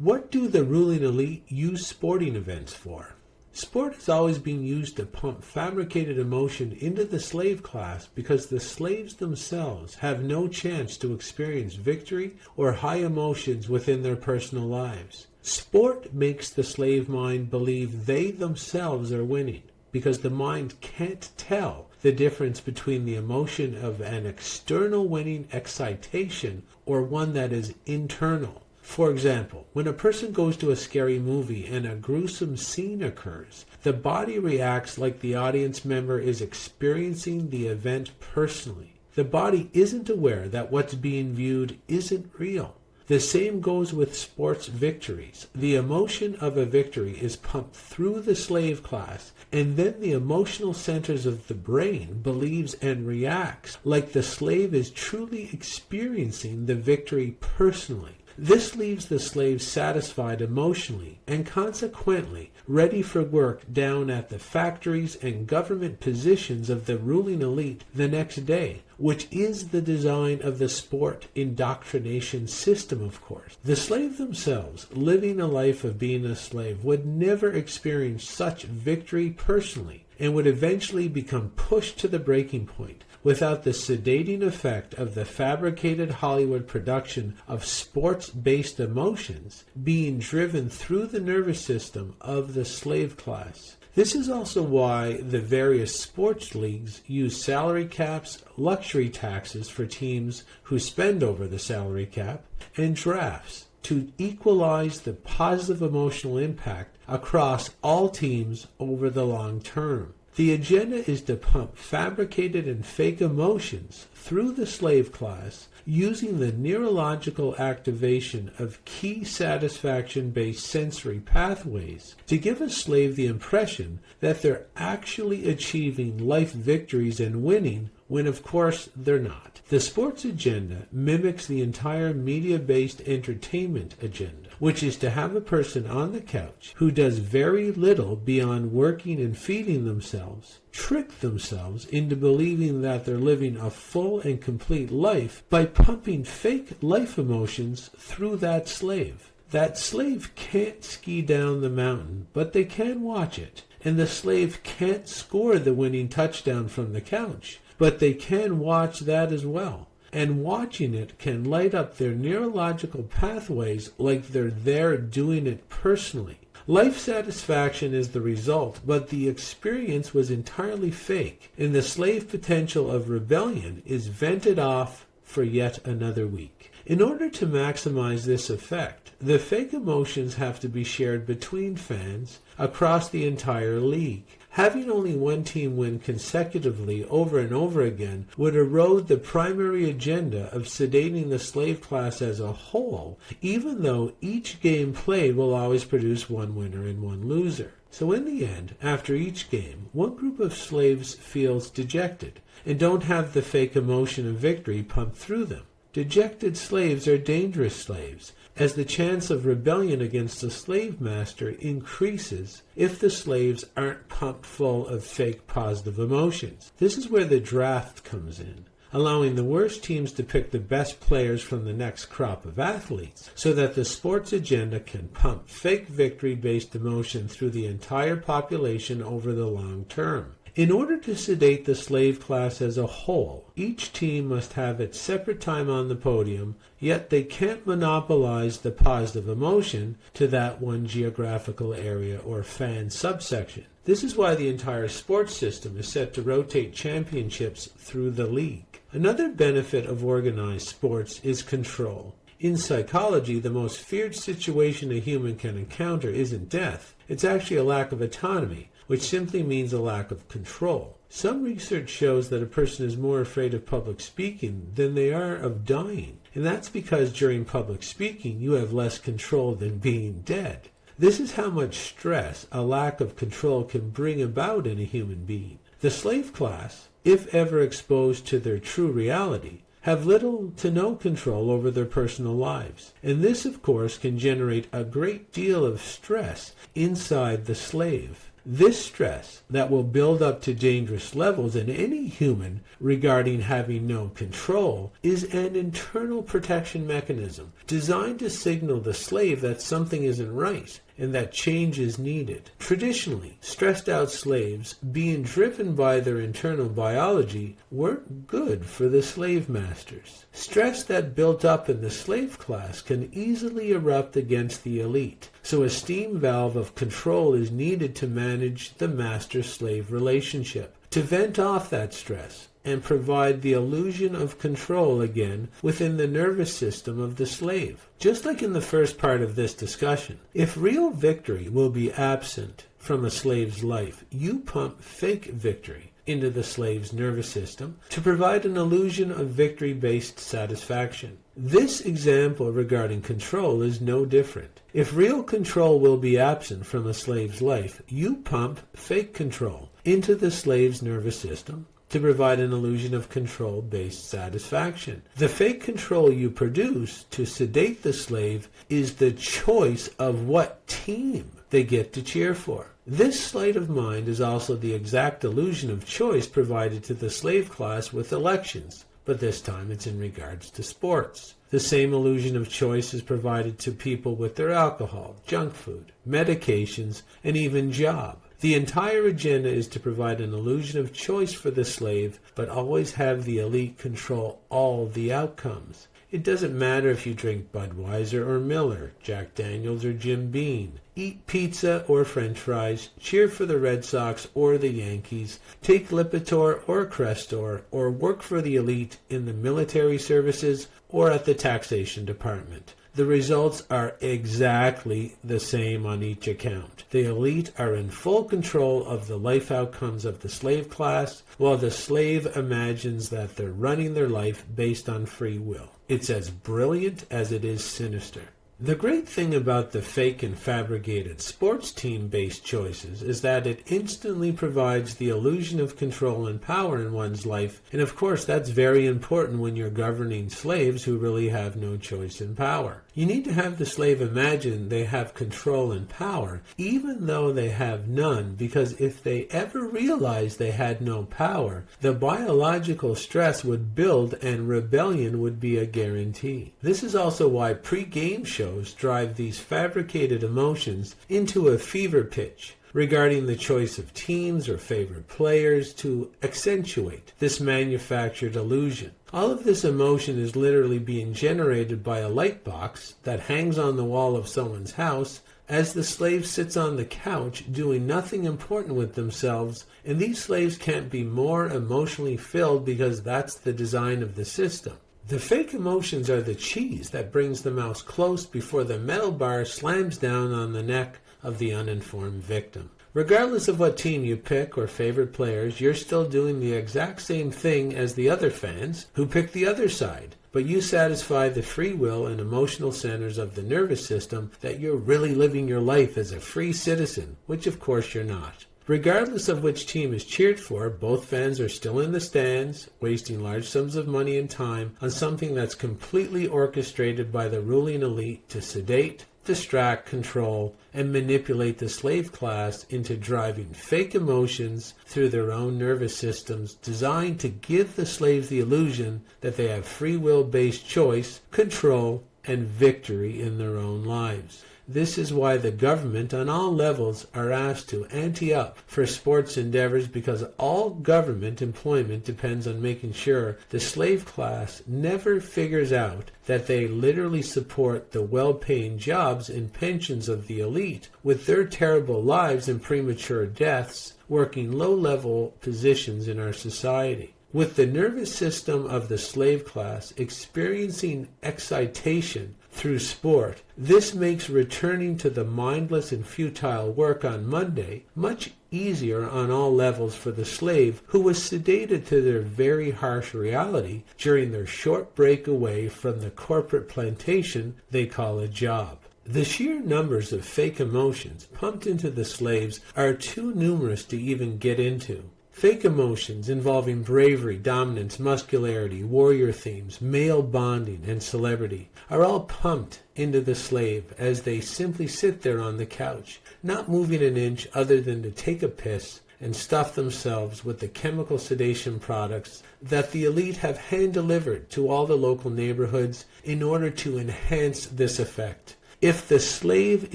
What do the ruling elite use sporting events for? Sport has always been used to pump fabricated emotion into the slave class because the slaves themselves have no chance to experience victory or high emotions within their personal lives. Sport makes the slave mind believe they themselves are winning because the mind can't tell the difference between the emotion of an external winning excitation or one that is internal. For example, when a person goes to a scary movie and a gruesome scene occurs, the body reacts like the audience member is experiencing the event personally. The body isn't aware that what's being viewed isn't real. The same goes with sports victories. The emotion of a victory is pumped through the slave class, and then the emotional centers of the brain believes and reacts like the slave is truly experiencing the victory personally. This leaves the slave satisfied emotionally and consequently ready for work down at the factories and government positions of the ruling elite the next day, which is the design of the sport indoctrination system, of course. The slave themselves, living a life of being a slave, would never experience such victory personally and would eventually become pushed to the breaking point without the sedating effect of the fabricated Hollywood production of sports-based emotions being driven through the nervous system of the slave class. This is also why the various sports leagues use salary caps, luxury taxes for teams who spend over the salary cap, and drafts to equalize the positive emotional impact across all teams over the long term. The agenda is to pump fabricated and fake emotions through the slave class using the neurological activation of key satisfaction-based sensory pathways to give a slave the impression that they're actually achieving life victories and winning when of course they're not. The sports agenda mimics the entire media-based entertainment agenda, which is to have a person on the couch who does very little beyond working and feeding themselves, trick themselves into believing that they're living a full and complete life by pumping fake life emotions through that slave. That slave can't ski down the mountain, but they can watch it. And the slave can't score the winning touchdown from the couch, but they can watch that as well. And watching it can light up their neurological pathways like they're there doing it personally. Life satisfaction is the result, but the experience was entirely fake, and the slave potential of rebellion is vented off for yet another week. In order to maximize this effect, the fake emotions have to be shared between fans across the entire league. Having only one team win consecutively over and over again would erode the primary agenda of sedating the slave class as a whole, even though each game played will always produce one winner and one loser. So in the end, after each game, one group of slaves feels dejected and don't have the fake emotion of victory pumped through them. Dejected slaves are dangerous slaves, as the chance of rebellion against the slave master increases if the slaves aren't pumped full of fake positive emotions. This is where the draft comes in, allowing the worst teams to pick the best players from the next crop of athletes, so that the sports agenda can pump fake victory-based emotion through the entire population over the long term. In order to sedate the slave class as a whole, each team must have its separate time on the podium, yet they can't monopolize the positive emotion to that one geographical area or fan subsection. This is why the entire sports system is set to rotate championships through the league. Another benefit of organized sports is control. In psychology, the most feared situation a human can encounter isn't death. It's actually a lack of autonomy, which simply means a lack of control. Some research shows that a person is more afraid of public speaking than they are of dying, and that's because during public speaking you have less control than being dead. This is how much stress a lack of control can bring about in a human being. The slave class, if ever exposed to their true reality, have little to no control over their personal lives, and this of course can generate a great deal of stress inside the slave. This stress that will build up to dangerous levels in any human regarding having no control is an internal protection mechanism designed to signal the slave that something isn't right and that change is needed. Traditionally, stressed out slaves, being driven by their internal biology, weren't good for the slave masters. Stress that built up in the slave class can easily erupt against the elite, so a steam valve of control is needed to manage the master-slave relationship, to vent off that stress and provide the illusion of control again within the nervous system of the slave. Just like in the first part of this discussion, if real victory will be absent from a slave's life, you pump fake victory into the slave's nervous system to provide an illusion of victory-based satisfaction. This example regarding control is no different. If real control will be absent from a slave's life, you pump fake control into the slave's nervous system to provide an illusion of control-based satisfaction. The fake control you produce to sedate the slave is the choice of what team they get to cheer for. This sleight of mind is also the exact illusion of choice provided to the slave class with elections, but this time it's in regards to sports. The same illusion of choice is provided to people with their alcohol, junk food, medications, and even job. The entire agenda is to provide an illusion of choice for the slave, but always have the elite control all the outcomes. It doesn't matter if you drink Budweiser or Miller, Jack Daniels or Jim Beam, eat pizza or French fries, cheer for the Red Sox or the Yankees, take Lipitor or Crestor, or work for the elite in the military services or at the taxation department. The results are exactly the same on each account. The elite are in full control of the life outcomes of the slave class, while the slave imagines that they're running their life based on free will. It's as brilliant as it is sinister. The great thing about the fake and fabricated sports team-based choices is that it instantly provides the illusion of control and power in one's life, and of course that's very important when you're governing slaves who really have no choice in power. You need to have the slave imagine they have control and power, even though they have none, because if they ever realized they had no power, the biological stress would build and rebellion would be a guarantee. This is also why pre-game shows drive these fabricated emotions into a fever pitch regarding the choice of teams or favorite players to accentuate this manufactured illusion. All of this emotion is literally being generated by a light box that hangs on the wall of someone's house as the slave sits on the couch doing nothing important with themselves, and these slaves can't be more emotionally filled because that's the design of the system. The fake emotions are the cheese that brings the mouse close before the metal bar slams down on the neck of the uninformed victim. Regardless of what team you pick or favorite players, you're still doing the exact same thing as the other fans who pick the other side. But you satisfy the free will and emotional centers of the nervous system that you're really living your life as a free citizen, which of course you're not. Regardless of which team is cheered for, both fans are still in the stands, wasting large sums of money and time on something that's completely orchestrated by the ruling elite to sedate, distract, control, and manipulate the slave class into driving fake emotions through their own nervous systems designed to give the slaves the illusion that they have free will-based choice, control, and victory in their own lives. This is why the government on all levels are asked to ante up for sports endeavors, because all government employment depends on making sure the slave class never figures out that they literally support the well-paying jobs and pensions of the elite with their terrible lives and premature deaths working low-level positions in our society. With the nervous system of the slave class experiencing excitation through sport, this makes returning to the mindless and futile work on Monday much easier on all levels for the slave who was sedated to their very harsh reality during their short break away from the corporate plantation they call a job. The sheer numbers of fake emotions pumped into the slaves are too numerous to even get into. Fake emotions involving bravery, dominance, muscularity, warrior themes, male bonding, and celebrity are all pumped into the slave as they simply sit there on the couch, not moving an inch other than to take a piss and stuff themselves with the chemical sedation products that the elite have hand-delivered to all the local neighborhoods in order to enhance this effect. If the slave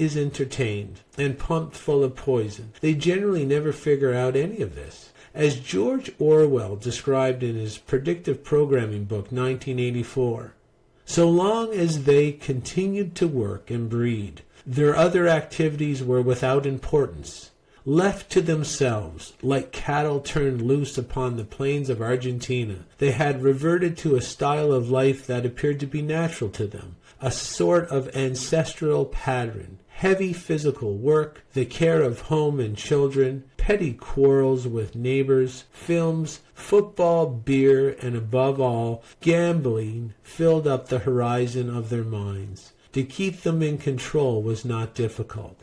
is entertained and pumped full of poison, they generally never figure out any of this. As George Orwell described in his predictive programming book 1984, so long as they continued to work and breed, their other activities were without importance. Left to themselves, like cattle turned loose upon the plains of Argentina, they had reverted to a style of life that appeared to be natural to them, a sort of ancestral pattern. Heavy physical work, the care of home and children, petty quarrels with neighbors, films, football, beer, and above all, gambling filled up the horizon of their minds. To keep them in control was not difficult.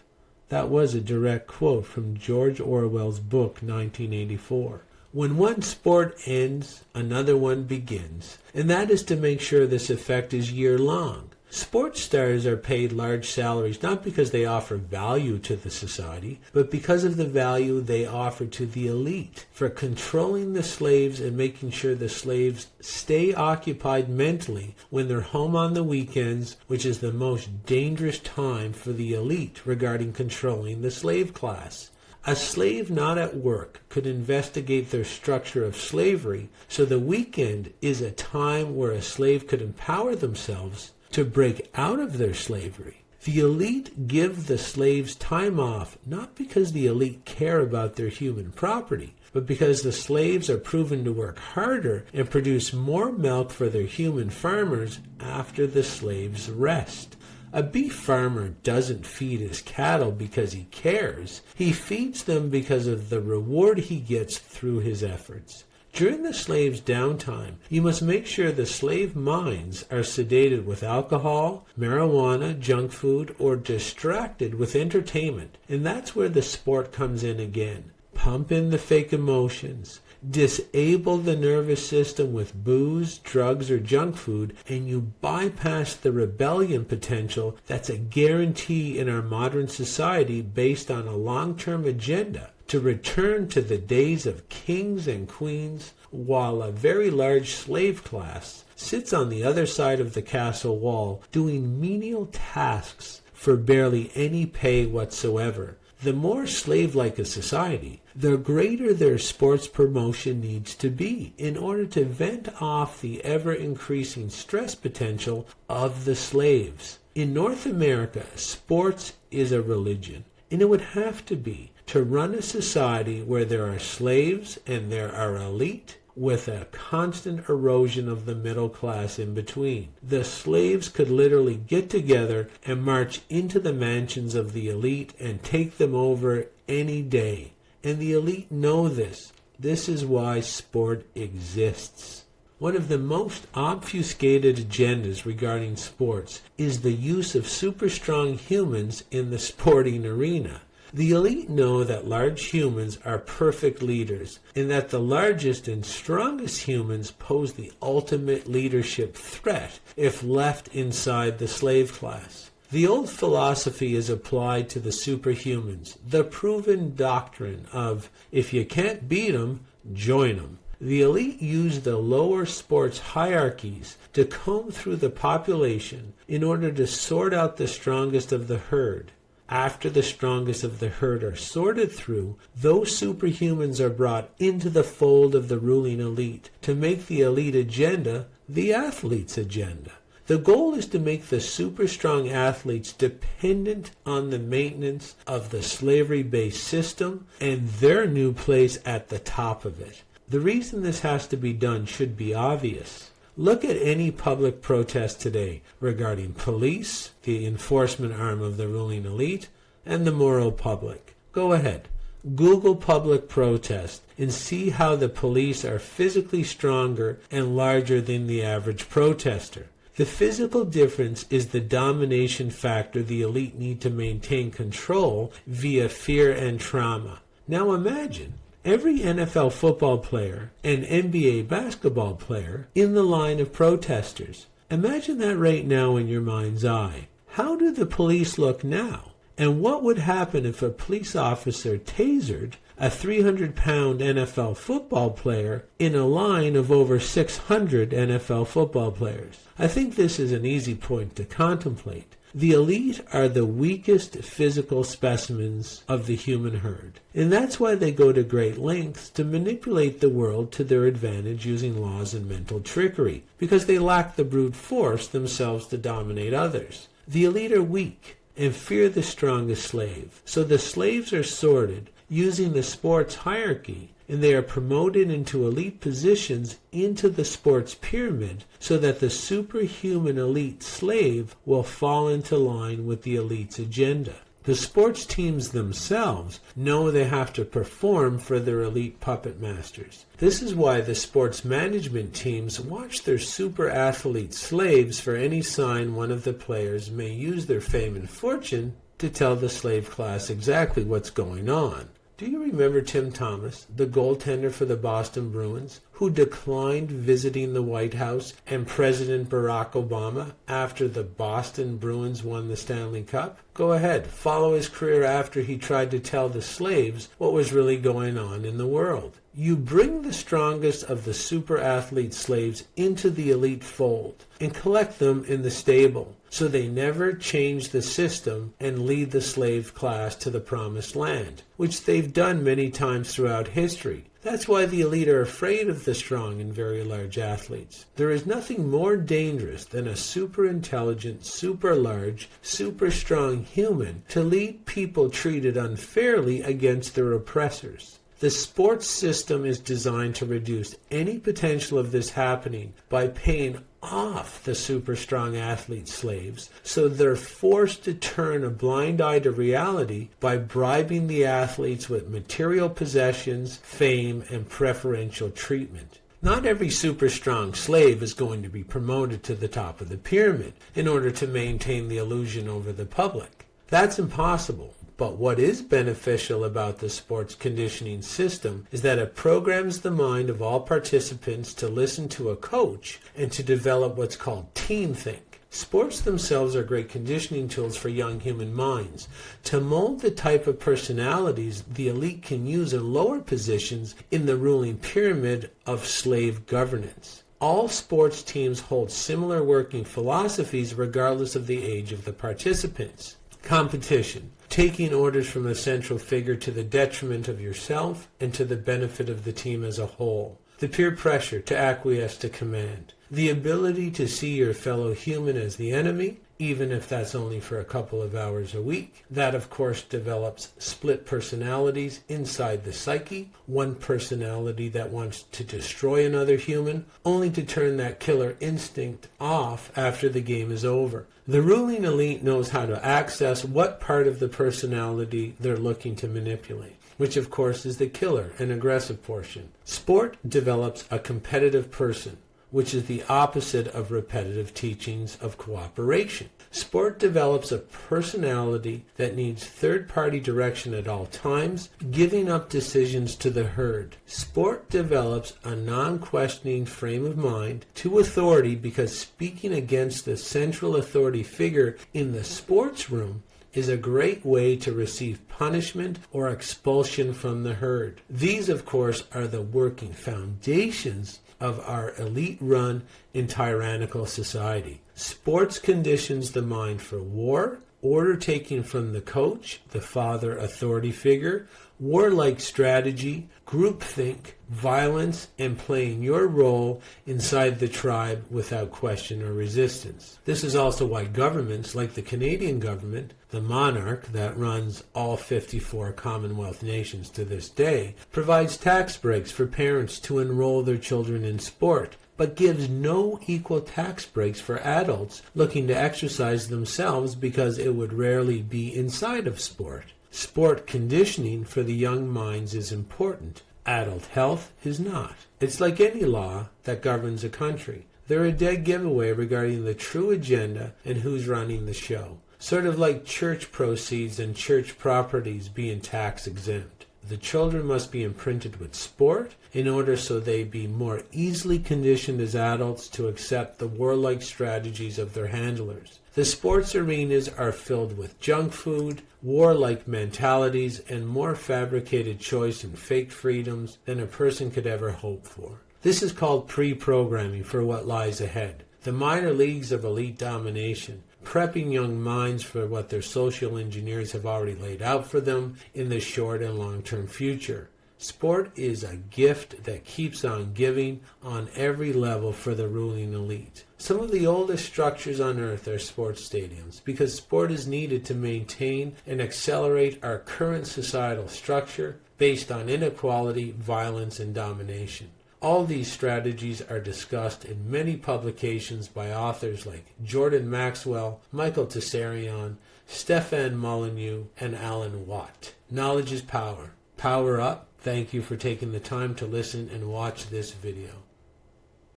That was a direct quote from George Orwell's book 1984. When one sport ends, another one begins, and that is to make sure this effect is year-long. Sports stars are paid large salaries not because they offer value to the society, but because of the value they offer to the elite for controlling the slaves and making sure the slaves stay occupied mentally when they're home on the weekends, which is the most dangerous time for the elite regarding controlling the slave class. A slave not at work could investigate their structure of slavery, so the weekend is a time where a slave could empower themselves to break out of their slavery. The elite give the slaves time off not because the elite care about their human property, but because the slaves are proven to work harder and produce more milk for their human farmers after the slaves rest. A beef farmer doesn't feed his cattle because he cares. He feeds them because of the reward he gets through his efforts. During the slave's downtime, you must make sure the slave minds are sedated with alcohol, marijuana, junk food, or distracted with entertainment. And that's where the sport comes in again. Pump in the fake emotions. Disable the nervous system with booze, drugs, or junk food, and you bypass the rebellion potential that's a guarantee in our modern society based on a long-term agenda to return to the days of kings and queens, while a very large slave class sits on the other side of the castle wall doing menial tasks for barely any pay whatsoever. The more slave-like a society, the greater their sports promotion needs to be in order to vent off the ever-increasing stress potential of the slaves. In North America, sports is a religion, and it would have to be to run a society where there are slaves and there are elite, with a constant erosion of the middle class in between. The slaves could literally get together and march into the mansions of the elite and take them over any day. And the elite know this. This is why sport exists. One of the most obfuscated agendas regarding sports is the use of super strong humans in the sporting arena. The elite know that large humans are perfect leaders, and that the largest and strongest humans pose the ultimate leadership threat if left inside the slave class. The old philosophy is applied to the superhumans, the proven doctrine of, if you can't beat 'em, join 'em. The elite use the lower sports hierarchies to comb through the population in order to sort out the strongest of the herd. After the strongest of the herd are sorted through, those superhumans are brought into the fold of the ruling elite to make the elite agenda the athlete's agenda. The goal is to make the super strong athletes dependent on the maintenance of the slavery-based system and their new place at the top of it. The reason this has to be done should be obvious. Look at any public protest today regarding police, the enforcement arm of the ruling elite, and the moral public. Go ahead. Google public protest and see how the police are physically stronger and larger than the average protester. The physical difference is the domination factor the elite need to maintain control via fear and trauma. Now imagine every NFL football player and NBA basketball player in the line of protesters. Imagine that right now in your mind's eye. How do the police look now? And what would happen if a police officer tasered a 300-pound NFL football player in a line of over 600 NFL football players? I think this is an easy point to contemplate. The elite are the weakest physical specimens of the human herd, and that's why they go to great lengths to manipulate the world to their advantage using laws and mental trickery, because they lack the brute force themselves to dominate others. The elite are weak and fear the strongest slave, so the slaves are sorted using the sports hierarchy, and they are promoted into elite positions into the sports pyramid so that the superhuman elite slave will fall into line with the elite's agenda. The sports teams themselves know they have to perform for their elite puppet masters. This is why the sports management teams watch their super athlete slaves for any sign one of the players may use their fame and fortune to tell the slave class exactly what's going on. Do you remember Tim Thomas, the goaltender for the Boston Bruins, who declined visiting the White House and President Barack Obama after the Boston Bruins won the Stanley Cup? Go ahead, follow his career after he tried to tell the slaves what was really going on in the world. You bring the strongest of the super athlete slaves into the elite fold and collect them in the stable, so they never change the system and lead the slave class to the promised land, which they've done many times throughout history. That's why the elite are afraid of the strong and very large athletes. There is nothing more dangerous than a super intelligent, super large, super strong human to lead people treated unfairly against their oppressors. The sports system is designed to reduce any potential of this happening by paying off the super strong athlete slaves, so they're forced to turn a blind eye to reality by bribing the athletes with material possessions, fame, and preferential treatment. Not every super strong slave is going to be promoted to the top of the pyramid in order to maintain the illusion over the public. That's impossible. But what is beneficial about the sports conditioning system is that it programs the mind of all participants to listen to a coach and to develop what's called team think. Sports themselves are great conditioning tools for young human minds to mold the type of personalities the elite can use in lower positions in the ruling pyramid of slave governance. All sports teams hold similar working philosophies regardless of the age of the participants. Competition. Taking orders from a central figure to the detriment of yourself and to the benefit of the team as a whole. The peer pressure to acquiesce to command. The ability to see your fellow human as the enemy, even if that's only for a couple of hours a week. That, of course, develops split personalities inside the psyche. One personality that wants to destroy another human, only to turn that killer instinct off after the game is over. The ruling elite knows how to access what part of the personality they're looking to manipulate, which of course is the killer and aggressive portion. Sport develops a competitive person, which is the opposite of repetitive teachings of cooperation. Sport develops a personality that needs third-party direction at all times, giving up decisions to the herd. Sport develops a non-questioning frame of mind to authority because speaking against the central authority figure in the sports room is a great way to receive punishment or expulsion from the herd. These, of course, are the working foundations of our elite-run and tyrannical society. Sports conditions the mind for war, order taken from the coach, the father authority figure, warlike strategy, groupthink, violence, and playing your role inside the tribe without question or resistance. This is also why governments like the Canadian government, the monarch that runs all 54 Commonwealth nations to this day, provides tax breaks for parents to enroll their children in sport, but gives no equal tax breaks for adults looking to exercise themselves because it would rarely be inside of sport. Sport conditioning for the young minds is important. Adult health is not. It's like any law that governs a country. They're a dead giveaway regarding the true agenda and who's running the show. Sort of like church proceeds and church properties being tax exempt. The children must be imprinted with sport in order so they be more easily conditioned as adults to accept the warlike strategies of their handlers. The sports arenas are filled with junk food, warlike mentalities, and more fabricated choice and fake freedoms than a person could ever hope for. This is called pre-programming for what lies ahead. The minor leagues of elite domination, prepping young minds for what their social engineers have already laid out for them in the short and long-term future. Sport is a gift that keeps on giving on every level for the ruling elite. Some of the oldest structures on earth are sports stadiums because sport is needed to maintain and accelerate our current societal structure based on inequality, violence, and domination. All these strategies are discussed in many publications by authors like Jordan Maxwell, Michael Tessarion, Stefan Molyneux, and Alan Watt. Knowledge is power. Power up. Thank you for taking the time to listen and watch this video.